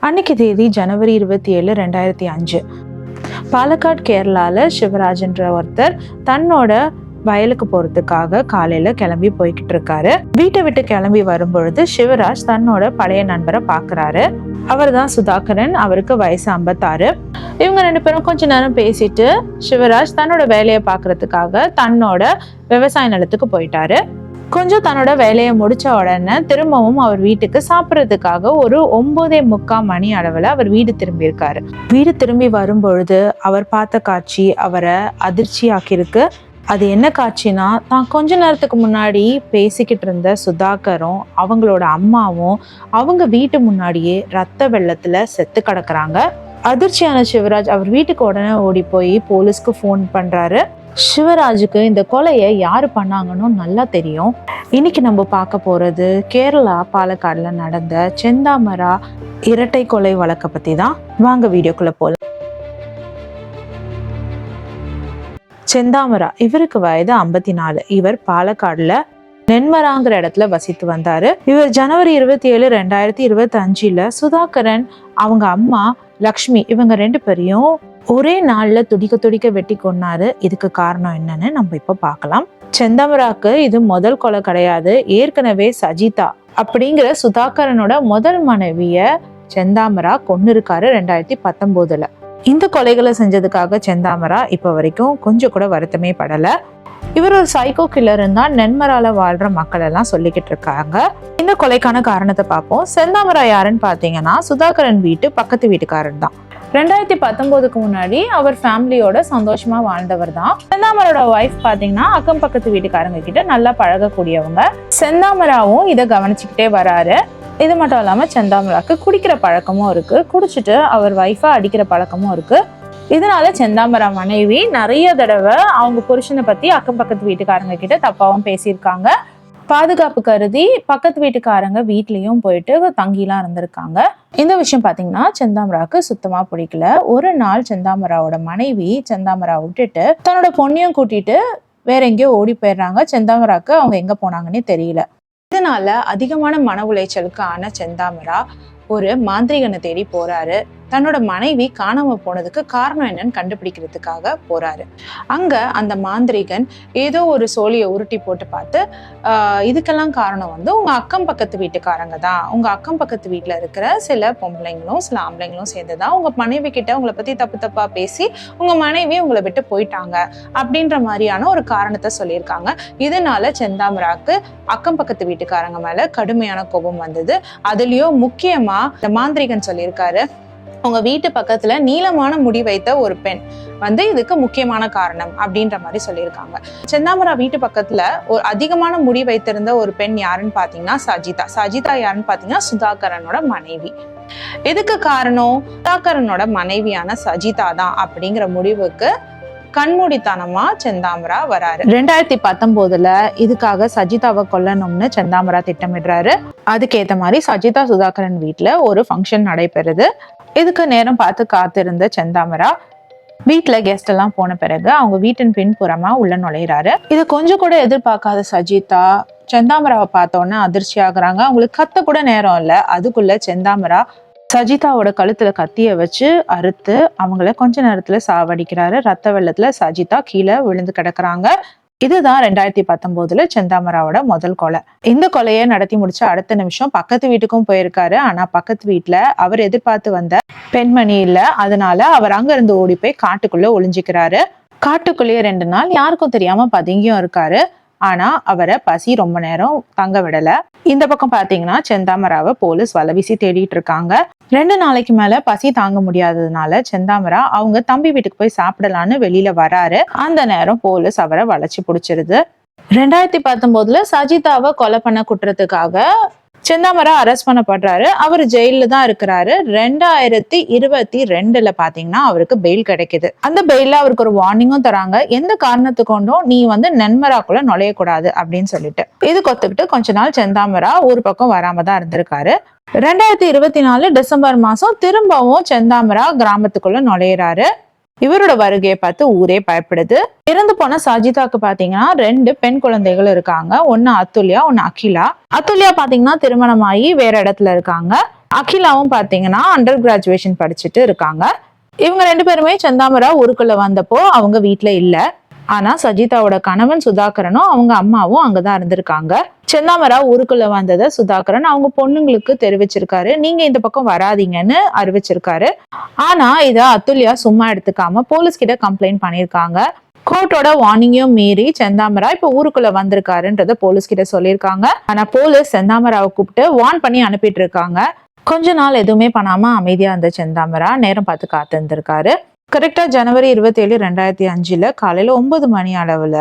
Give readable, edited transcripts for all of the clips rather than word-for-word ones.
அன்னைக்கு தேதி ஜனவரி 27, 2005. பாலக்காடு கேரளால சிவராஜ்ன்ற ஒருத்தர் தன்னோட வயலுக்கு போறதுக்காக காலையில கிளம்பி போய்கிட்டு இருக்காரு. வீட்டை விட்டு கிளம்பி வரும்பொழுது சிவராஜ் தன்னோட பழைய நண்பரை பாக்குறாரு. அவர் தான் சுதாகரன். அவருக்கு வயசு 56. இவங்க 2 பேரும் கொஞ்ச நேரம் பேசிட்டு சிவராஜ் தன்னோட வேலையை பாக்குறதுக்காக தன்னோட விவசாய நிலத்துக்கு போயிட்டாரு. கொஞ்சம் தன்னோட வேலையை முடிச்ச உடனே திரும்பவும் அவர் வீட்டுக்கு சாப்பிட்றதுக்காக ஒரு 9:45 மணி அளவில் அவர் வீடு திரும்பி இருக்காரு. வீடு திரும்பி வரும்பொழுது அவர் பார்த்த காட்சி அவரை அதிர்ச்சி ஆக்கியிருக்கு. அது என்ன காட்சினா, தான் கொஞ்ச நேரத்துக்கு முன்னாடி பேசிக்கிட்டு இருந்த சுதாகரும் அவங்களோட அம்மாவும் அவங்க வீட்டு முன்னாடியே ரத்த வெள்ளத்துல செத்து கிடக்குறாங்க. அதிர்ச்சியான சிவராஜ் அவர் வீட்டுக்கு உடனே ஓடி போய் போலீஸ்க்கு ஃபோன் பண்றாரு. சிவராஜுக்கு இந்த கொலையை யாரு பண்ணாங்கன்னு நல்லா தெரியும். இன்னைக்கு நம்ம பார்க்க போறது கேரளா பாலக்காடுல நடந்த செந்தாமரா இரட்டை கொலை வழக்க பத்தி தான். வாங்க வீடியோக்குள்ள போலாம். செந்தாமரா இவருக்கு வயது 54. இவர் பாலக்காடுல நென்மராங்கிற இடத்துல வசித்து வந்தாரு. இவர் ஜனவரி 27, 2025 சுதாகரன் அவங்க அம்மா லக்ஷ்மி இவங்க 2 பேரையும் ஒரே நாள்ல துடிக்க வெட்டி கொன்னாரு. இதுக்கு காரணம் என்னன்னு நம்ம இப்ப பார்க்கலாம். செந்தாமராக்கு இது முதல் கொலை கிடையாது. ஏற்கனவே சஜிதா அப்படிங்கிற சுதாகரனோட முதல் மனைவிய செந்தாமரா கொன்னு இருக்காரு 2019. இந்த கொலைகளை செஞ்சதுக்காக செந்தாமரா இப்ப வரைக்கும் கொஞ்சம் கூட வருத்தமே படல. இவர் ஒரு சைக்கோ கில்லர் தான் நென்மரால வாழ்ற மக்கள் எல்லாம் சொல்லிக்கிட்டு இருக்காங்க. இந்த கொலைக்கான காரணத்தை பார்ப்போம். செந்தாமரா யாருன்னு பாத்தீங்கன்னா சுதாகரன் வீட்டு பக்கத்து வீட்டுக்காரன் தான். 2019க்கு முன்னாடி அவர் ஃபேமிலியோட சந்தோஷமா வாழ்ந்தவர் தான். செந்தாமரோட ஒய்ஃப் பாத்தீங்கன்னா அக்கம் பக்கத்து வீட்டுக்காரங்க கிட்ட நல்லா பழகக்கூடியவங்க. செந்தாமராவும் இதை கவனிச்சுக்கிட்டே வராரு. இது மட்டும் இல்லாம செந்தாமராக்கு குடிக்கிற பழக்கமும் இருக்கு. குடிச்சிட்டு அவர் ஒய்ஃபை அடிக்கிற பழக்கமும் இருக்கு. இதனால செந்தாமரா மனைவி நிறைய தடவை அவங்க புருஷனை பத்தி அக்கம் பக்கத்து வீட்டுக்காரங்க கிட்ட தப்பாவும் பேசியிருக்காங்க. பாதுகாப்பு கருதி பக்கத்து வீட்டுக்காரங்க வீட்லயும் போயிட்டு தங்கிலாம் இருந்திருக்காங்க. இந்த விஷயம் பாத்தீங்கன்னா செந்தாமராக்கு சுத்தமா பிடிக்கல. ஒரு நாள் செந்தாமராவோட மனைவி செந்தாமரா விட்டுட்டு தன்னோட பொண்ணையும் கூட்டிட்டு வேற எங்கேயோ ஓடி போயிடுறாங்க. செந்தாமராக்கு அவங்க எங்க போனாங்கன்னே தெரியல. இதனால அதிகமான மன உளைச்சலுக்கு ஆன செந்தாமரா ஒரு மாந்திரிகனை தேடி போறாரு. தன்னோட மனைவி காணாம போனதுக்கு காரணம் என்னன்னு கண்டுபிடிக்கிறதுக்காக போறாரு. அங்க அந்த மாந்திரிகன் ஏதோ ஒரு சோழியை உருட்டி போட்டு பார்த்து இதுக்கெல்லாம் காரணம் உங்க அக்கம் பக்கத்து வீட்டுக்காரங்க தான். உங்க அக்கம் பக்கத்து வீட்டுல இருக்கிற சில பொம்பளைங்களும் சில ஆம்பளைங்களும் சேர்ந்துதான் உங்க மனைவி கிட்ட உங்களை பத்தி தப்பா பேசி உங்க மனைவி உங்களை விட்டு போயிட்டாங்க அப்படின்ற மாதிரியான ஒரு காரணத்தை சொல்லியிருக்காங்க. இதனால செந்தாமராக்கு அக்கம் பக்கத்து வீட்டுக்காரங்க மேல கடுமையான கோபம் வந்தது. அதுலயும் முக்கியமா இந்த மாந்திரிகன் சொல்லியிருக்காரு, உங்க வீட்டு பக்கத்துல நீளமான முடி வைத்த ஒரு பெண் இதுக்கு முக்கியமான காரணம் அப்படின்ற மாதிரி சொல்லியிருக்காங்க. செந்தாமரா வீட்டு பக்கத்துல ஒரு அதிகமான முடி வைத்திருந்த ஒரு பெண் யாருன்னு பாத்தீங்கன்னா சஜிதா யாருன்னு பாத்தீங்கன்னா சுதாகரனோட மனைவி. எதுக்கு காரணம்? சுதாகரனோட மனைவியான சஜிதா தான் அப்படிங்கிற முடிவுக்கு கண்மூடித்தனமா செந்தாமரா வராரு. 2019 இதுக்காக சஜிதாவை கொல்லணும்னு செந்தாமரா திட்டமிடுறாரு. அதுக்கேத்த மாதிரி சஜிதா சுதாகரன் வீட்டுல ஒரு ஃபங்க்ஷன் நடைபெறுது. இதுக்கு நேரம் பார்த்து காத்திருந்த செந்தாமரா வீட்டுல கெஸ்ட் எல்லாம் போன பிறகு அவங்க வீட்டின் பின்புறமா உள்ள நுழையிறாரு. இதை கொஞ்சம் கூட எதிர்பார்க்காத சஜிதா செந்தாமராவை பார்த்தோன்னே அதிர்ச்சி ஆகுறாங்க. அவங்களுக்கு கத்த கூட நேரம் இல்லை. அதுக்குள்ள செந்தாமரா சஜிதாவோட கழுத்துல கத்திய வச்சு அறுத்து அவங்கள கொஞ்ச நேரத்துல சாவடிக்கிறாரு. ரத்த வெள்ளத்துல சஜிதா கீழே விழுந்து கிடக்குறாங்க. இதுதான் 2019 செந்தாமராவோட முதல் கொலை. இந்த கொலையை நடத்தி முடிச்ச அடுத்த நிமிஷம் பக்கத்து வீட்டுக்கும் போயிருக்காரு. ஆனா பக்கத்து வீட்டுல அவர் எதிர்பார்த்து வந்த பெண்மணி இல்ல. அதனால அவர் அங்க இருந்து ஓடி போய் காட்டுக்குள்ள ஒளிஞ்சுக்கிறாரு. காட்டுக்குள்ளேயே 2 நாள் யாருக்கும் தெரியாம பதுங்கியும் இருக்காரு. ஆனா அவரை பசி ரொம்ப நேரம் தங்க விடல. இந்த பக்கம் பாத்தீங்கன்னா செந்தாமராவை போலீஸ் வலைவீசி தேடிட்டு இருக்காங்க. 2 நாளைக்கு மேல பசி தாங்க முடியாததுனால செந்தாமரா அவங்க தம்பி வீட்டுக்கு போய் சாப்பிடலான்னு வெளியில வராரு. அந்த நேரம் போலீஸ் அவரை வளைச்சு பிடிச்சிருது. 2019 சஜிதாவை கொலை பண்ண குற்றத்துக்காக செந்தாமரா அரெஸ்ட் பண்ணப்படுறாரு. அவர் ஜெயில தான் இருக்கிறாரு. 2022 பாத்தீங்கன்னா அவருக்கு பெயில் கிடைக்குது. அந்த பெயில அவருக்கு ஒரு வார்னிங்கும் தராங்க. எந்த காரணத்து கொண்டும் நீ நென்மராக்குள்ள நுழையக்கூடாது அப்படின்னு சொல்லிட்டு. இது கொத்துக்கிட்டு கொஞ்ச நாள் செந்தாமரா ஒரு பக்கம் வராம தான் இருந்திருக்காரு. 2024 டிசம்பர் மாசம் திரும்பவும் செந்தாமரா கிராமத்துக்குள்ள நுழையிறாரு. இவரோட வருகையை பார்த்து ஊரே பயப்படுது. இறந்து போன சஜிதாக்கு பாத்தீங்கன்னா 2 பெண் குழந்தைகள் இருக்காங்க. ஒன்னு அத்துல்யா, ஒன்னு அகிலா. அத்துல்யா பாத்தீங்கன்னா திருமணமாகி வேற இடத்துல இருக்காங்க. அகிலாவும் பாத்தீங்கன்னா அண்டர் கிராஜுவேஷன் படிச்சுட்டு இருக்காங்க. இவங்க 2 பேருமே செந்தாமரா ஊருக்குள்ள வந்தப்போ அவங்க வீட்டுல இல்ல. ஆனா சஜிதாவோட கணவன் சுதாகரனும் அவங்க அம்மாவும் அங்கதான் இருந்திருக்காங்க. செந்தாமரா ஊருக்குள்ள வந்ததை சுதாகரன் அவங்க பொண்ணுங்களுக்கு தெரிவிச்சிருக்காரு. நீங்க இந்த பக்கம் வராதீங்கன்னு அறிவிச்சிருக்காரு. ஆனா இத அதுல்யா சும்மா எடுத்துக்காம போலீஸ் கிட்ட கம்ப்ளைண்ட் பண்ணிருக்காங்க. கோர்ட்டோட வார்னிங்கையும் மீறி செந்தாமரா இப்ப ஊருக்குள்ள வந்திருக்காருன்றத போலீஸ் கிட்ட சொல்லியிருக்காங்க. ஆனா போலீஸ் செந்தாமராவை கூப்பிட்டு வார்ன் பண்ணி அனுப்பிட்டு இருக்காங்க. கொஞ்ச நாள் எதுவுமே பண்ணாம அமைதியா இருந்த செந்தாமரா நேரம் பார்த்து காத்து இருந்திருக்காரு. கரெக்டா ஜனவரி 27, 2005 காலையில 9 மணி அளவுல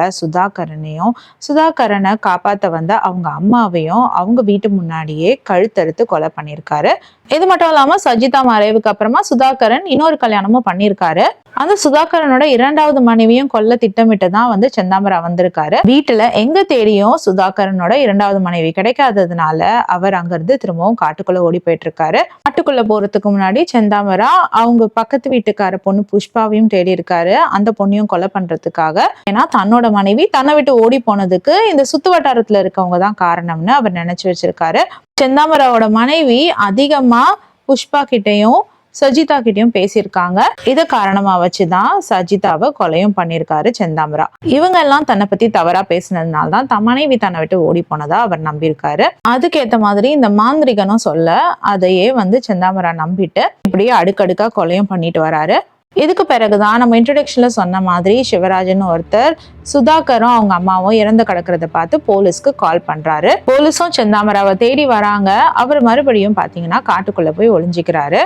சுதாகரனை காப்பாத்த வந்த அவங்க அம்மாவையும் அவங்க வீட்டு முன்னாடியே கழுத்தறுத்து கொலை பண்ணிருக்காரு. இது மட்டும் இல்லாம சஜிதா மறைவுக்கு அப்புறமா சுதாகரன் இன்னொரு கல்யாணமும் பண்ணிருக்காரு. அந்த சுதாகரனோட 2வது மனைவியும் கொல்ல திட்டமிட்டுதான் செந்தாமரா வந்திருக்காரு. வீட்டுல எங்க தேடியும் சுதாகரனோட 2வது மனைவி கிடைக்காததுனால அவர் அங்கிருந்து திரும்பவும் காட்டுக்குள்ள ஓடி போயிட்டு இருக்காரு. காட்டுக்குள்ள போறதுக்கு முன்னாடி செந்தாமரா அவங்க பக்கத்து வீட்டுக்கார பொண்ணு புஷ்பாவையும் தேடி இருக்காரு. அந்த பொண்ணையும் கொலை பண்றதுக்காக. ஏன்னா தன்னோட மனைவி தன்னை விட்டு ஓடி போனதுக்கு இந்த சுத்து வட்டாரத்துல இருக்கவங்க தான் காரணம்னு அவர் நினைச்சு வச்சிருக்காரு. செந்தாமராவோட மனைவி அதிகமா புஷ்பா கிட்டையும் சஜிதா கிட்டையும் பேசியிருக்காங்க. இத காரணமா வச்சுதான் சஜிதாவை கொலையும் பண்ணிருக்காரு செந்தாமரா. இவங்க எல்லாம் தன்னை பத்தி தவறா பேசினதுனால தான் தன் மனைவி தன்னை விட்டு ஓடி போனதா அவர் நம்பியிருக்காரு. அதுக்கேத்த மாதிரி இந்த மாந்திரிகனும் சொல்ல அதையே செந்தாமரா நம்பிட்டு இப்படியே அடுக்கடுக்கா கொலையும் பண்ணிட்டு வராரு. இதுக்கு பிறகுதான் நம்ம இன்ட்ரோடக்ஷன்ல சொன்ன மாதிரி சிவராஜன் ஒருத்தர் சுதாகரும் அவங்க அம்மாவும் இறந்து கிடக்கிறத பார்த்து போலீஸ்க்கு கால் பண்றாரு. போலீஸும் செந்தாமராவை தேடி வராங்க. அவர் மறுபடியும் பாத்தீங்கன்னா காட்டுக்குள்ள போய் ஒளிஞ்சிக்கிறாரு.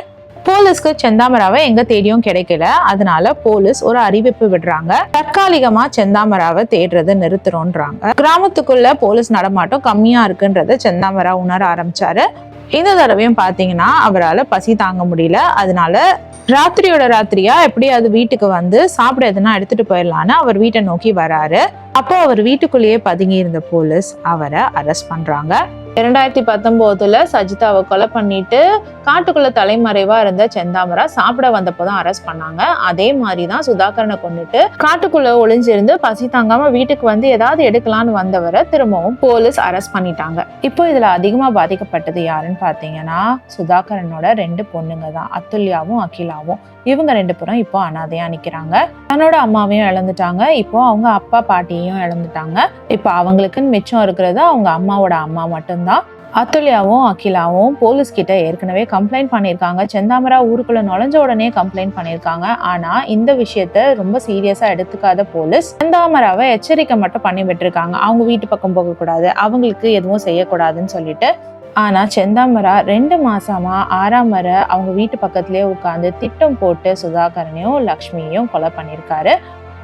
போலீஸ்க்கு செந்தாமராவை எங்க தேடியும் கிடைக்கல. அதனால போலீஸ் ஒரு அறிவிப்பு விடுறாங்க. தற்காலிகமா செந்தாமராவை தேடுறதை நிறுத்துறோன்றாங்க. கிராமத்துக்குள்ள போலீஸ் நடமாட்டம் கம்மியா இருக்குன்றத செந்தாமரா உணர ஆரம்பிச்சாரு. இந்த தடவையும் பாத்தீங்கன்னா அவரால் பசி தாங்க முடியல. அதனால ராத்திரியோட ராத்திரியா எப்படியாவது வீட்டுக்கு சாப்பிட எதுனா எடுத்துட்டு போயிடலான்னு அவர் வீட்டை நோக்கி வராரு. அப்போ அவர் வீட்டுக்குள்ளேயே பதுங்கி இருந்த போலீஸ் அவரை அரெஸ்ட் பண்றாங்க. 2019 சஜிதாவை கொலை பண்ணிட்டு காட்டுக்குள்ள தலைமறைவா இருந்த செந்தாமரா சாப்பிட வந்தப்போதான் அரெஸ்ட் பண்ணாங்க. அதே மாதிரிதான் சுதாகரனை கொண்டுட்டு காட்டுக்குள்ள ஒளிஞ்சிருந்து பசி தாங்காம வீட்டுக்கு ஏதாவது எடுக்கலான்னு வந்தவரை திரும்பவும் போலீஸ் அரெஸ்ட் பண்ணிட்டாங்க. இப்போ இதுல அதிகமா பாதிக்கப்பட்டது யாருன்னு பாத்தீங்கன்னா சுதாகரனோட 2 பொண்ணுங்க தான், அதுல்யாவும் அகிலாவும். இவங்க 2 பேரும் இப்போ அனாதையா நிக்கிறாங்க. தன்னோட அம்மாவையும் இழந்துட்டாங்க. இப்போ அவங்க அப்பா பாட்டியையும் இழந்துட்டாங்க. இப்போ அவங்களுக்குன்னு மிச்சம் இருக்கிறது அவங்க அம்மாவோட அம்மா மட்டும்தான். அதுல்யாவும் அகிலாவும் போலீஸ் கிட்ட ஏற்கனவே கம்ப்ளைண்ட் பண்ணிருக்காங்க. செந்தாமரா ஊருக்குள்ள நுழைஞ்ச உடனே கம்ப்ளைண்ட் பண்ணிருக்காங்க. ஆனா இந்த விஷயத்த ரொம்ப சீரியஸா எடுத்துக்காத போலீஸ் செந்தாமராவை எச்சரிக்கை மட்டும் பண்ணி விட்டுருக்காங்க. அவங்க வீட்டு பக்கம் போக கூடாது, அவங்களுக்கு எதுவும் செய்யக்கூடாதுன்னு சொல்லிட்டு. ஆனா செந்தாமரா 2 மாசமா ஆறாமர அவங்க வீட்டு பக்கத்திலேயே உட்கார்ந்து திட்டம் போட்டு சுதாகரனையும் லக்ஷ்மியையும் கொலை பண்ணிருக்காரு.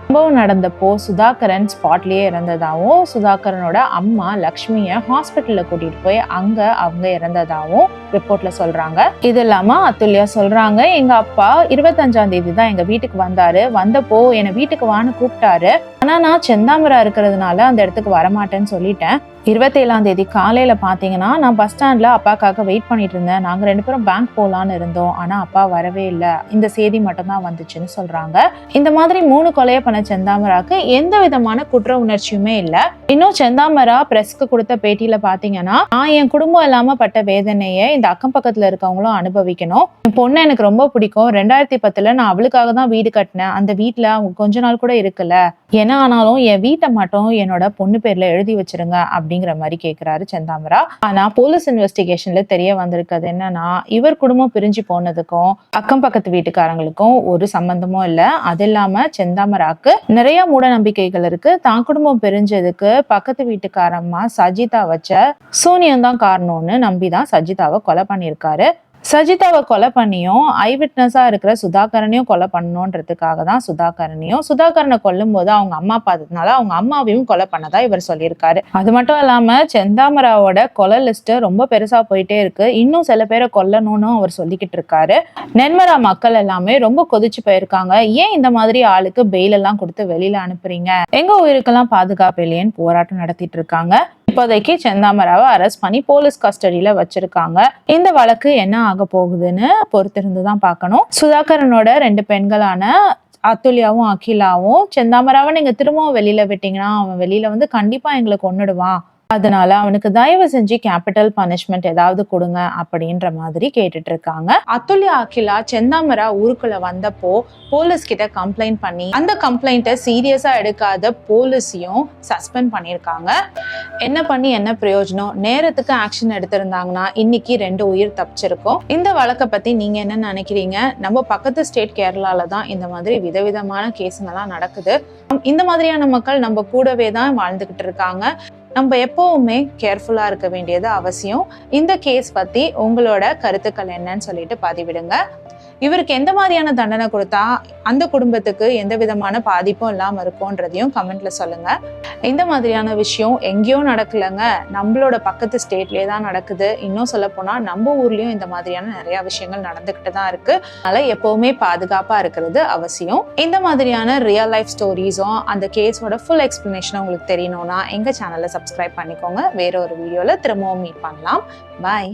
சம்பவம் நடந்தப்போ சுதாகரன் ஸ்பாட்லயே இறந்ததாகவும் சுதாகரனோட அம்மா லக்ஷ்மிய ஹாஸ்பிட்டல்ல கூட்டிட்டு போய் அங்க அவங்க இறந்ததாகவும் ரிப்போர்ட்ல சொல்றாங்க. இது இல்லாம அதுல்யா சொல்றாங்க, எங்க அப்பா 25ஆம் தேதி தான் எங்க வீட்டுக்கு வந்தாரு. வந்தப்போ என்னை வீட்டுக்கு வான்னு கூப்பிட்டாரு. ஆனா நான் செந்தாமரா இருக்கிறதுனால அந்த இடத்துக்கு வரமாட்டேன்னு சொல்லிட்டேன். 27ஆம் தேதி காலையில பாத்தீங்கன்னா நான் பஸ் ஸ்டாண்ட்ல அப்பாக்காக வெயிட் பண்ணிட்டு இருந்தேன். நாங்க 2 பேரும் பேங்க் போலான்னு இருந்தோம். ஆனா அப்பா வரவே இல்லை. இந்த செய்தி மட்டும் தான் வந்துச்சுன்னு சொல்றாங்க. இந்த மாதிரி 3 கொலையை பண்ண செந்தாமராக்கு எந்த விதமான குற்ற உணர்ச்சியுமே இல்ல. இன்னும் செந்தாமரா பிரஸ்க்கு கொடுத்த பேட்டியில பாத்தீங்கன்னா, நான் என் குடும்பம் இல்லாம பட்ட வேதனையை இந்த அக்கம் பக்கத்துல இருக்கவங்களும் அனுபவிக்கணும். என் பொண்ணு எனக்கு ரொம்ப பிடிக்கும். 2010 நான் அவளுக்காக தான் வீடு கட்டினேன். அந்த வீட்டுல அவங்க கொஞ்ச நாள் கூட இருக்கல. என்ன ஆனாலும் என் வீட்டை மட்டும் என்னோட பொண்ணு பேர்ல எழுதி வச்சிருங்க அப்படிங்கிற மாதிரி கேட்கிறாரு செந்தாமரா. ஆனா போலீஸ் இன்வெஸ்டிகேஷன்ல தெரிய வந்திருக்கிறது என்னன்னா, இவர் குடும்பம் பிரிஞ்சு போனதுக்கும் அக்கம் பக்கத்து வீட்டுக்காரங்களுக்கும் ஒரு சம்பந்தமும் இல்ல. அது இல்லாம செந்தாமராக்கு நிறைய மூட நம்பிக்கைகள் இருக்கு. தான் குடும்பம் பிரிஞ்சதுக்கு பக்கத்து வீட்டுக்காரம்மா சஜிதா வச்ச சூனியம் தான் காரணம்னு நம்பிதான் சஜிதாவை கொலை பண்ணியிருக்காரு. சஜிதாவை கொலை பண்ணியும் ஐ விட்னஸா இருக்கிற சுதாகரனையும் கொலை பண்ணணுன்றதுக்காக தான் சுதாகரனை கொல்லும் போது அவங்க அம்மா பார்த்ததுனால அவங்க அம்மாவையும் கொலை பண்ணதா இவர் சொல்லியிருக்காரு. அது மட்டும் இல்லாம செந்தாமராவோட கொலை லிஸ்ட் ரொம்ப பெருசா போயிட்டே இருக்கு. இன்னும் சில பேரை கொல்லணும்னு அவர் சொல்லிக்கிட்டு இருக்காரு. நென்மரா மக்கள் எல்லாமே ரொம்ப கொதிச்சு போயிருக்காங்க. ஏன் இந்த மாதிரி ஆளுக்கு பெயில் எல்லாம் கொடுத்து வெளியில அனுப்புறீங்க, எங்க உயிருக்கெல்லாம் பாதுகாப்பு இல்லையேன்னு போராட்டம் நடத்திட்டு இருக்காங்க. இப்போதைக்கு செந்தாமராவை அரெஸ்ட் பண்ணி போலீஸ் கஸ்டடியில வச்சிருக்காங்க. இந்த வழக்கு என்ன ஆக போகுதுன்னு பொறுத்திருந்து தான் பார்க்கணும். சுதாகரனோட 2 பெண்களான அதுல்யாவும் அகிலாவும் செந்தாமராவை நீங்க திரும்பவும் வெளியில விட்டீங்கன்னா அவன் வெளியில கண்டிப்பா எங்களை கொன்னுடுவான் அதனால அவனுக்கு தயவு செஞ்சு கேபிட்டல் பனிஷ்மெண்ட் ஏதாவது கொடுங்க அப்படின்ற மாதிரி கேட்டுட்டு இருக்காங்க. அதுல்யா அகிலா செந்தாமரா ஊருக்குள்ள வந்தப்போ போலீஸ் கிட்ட கம்ப்ளைண்ட் பண்ணி அந்த கம்ப்ளைண்ட்டை சீரியஸா எடுக்காத போலீஸையும் சஸ்பெண்ட் பண்ணியிருக்காங்க. என்ன பண்ணி என்ன பிரயோஜனம்? நேரத்துக்கு ஆக்ஷன் எடுத்திருந்தாங்கன்னா இன்னைக்கு 2 உயிர் தப்பிச்சிருக்கும். இந்த வழக்கை பத்தி நீங்க என்ன நினைக்கிறீங்க? நம்ம பக்கத்து ஸ்டேட் கேரளால தான் இந்த மாதிரி விதவிதமான கேஸுங்கெல்லாம் நடக்குது. இந்த மாதிரியான மக்கள் நம்ம கூடவே தான் வாழ்ந்துகிட்டு இருக்காங்க. நம்ம எப்பவுமே கேர்ஃபுல்லா இருக்க வேண்டியது அவசியம். இந்த கேஸ் பத்தி உங்களோட கருத்துக்கள் என்னன்னு சொல்லிட்டு பதிவிடுங்க. இவருக்கு எந்த மாதிரியான தண்டனை கொடுத்தா அந்த குடும்பத்துக்கு எந்த விதமான பாதிப்பும் இல்லாம இருக்கும்ன்றதையும் கமெண்ட்ல சொல்லுங்க. இந்த மாதிரியான விஷயம் எங்கேயோ நடக்கலங்க, நம்மளோட பக்கத்து ஸ்டேட்லயே தான் நடக்குது. இன்னும் சொல்ல போனா நம்ம ஊர்லயும் இந்த மாதிரியான நிறைய விஷயங்கள் நடந்துகிட்டு தான் இருக்கு. அதனால எப்பவுமே பாதுகாப்பா இருக்கிறது அவசியம். இந்த மாதிரியான ரியல் லைஃப் ஸ்டோரிஸும் அந்த கேஸோட ஃபுல் எக்ஸ்பிளனேஷனும் உங்களுக்கு தெரியணும்னா எங்க சேனலை சப்ஸ்கிரைப் பண்ணிக்கோங்க. வேற ஒரு வீடியோல திரும்பவும் மீட் பண்ணலாம். பாய்.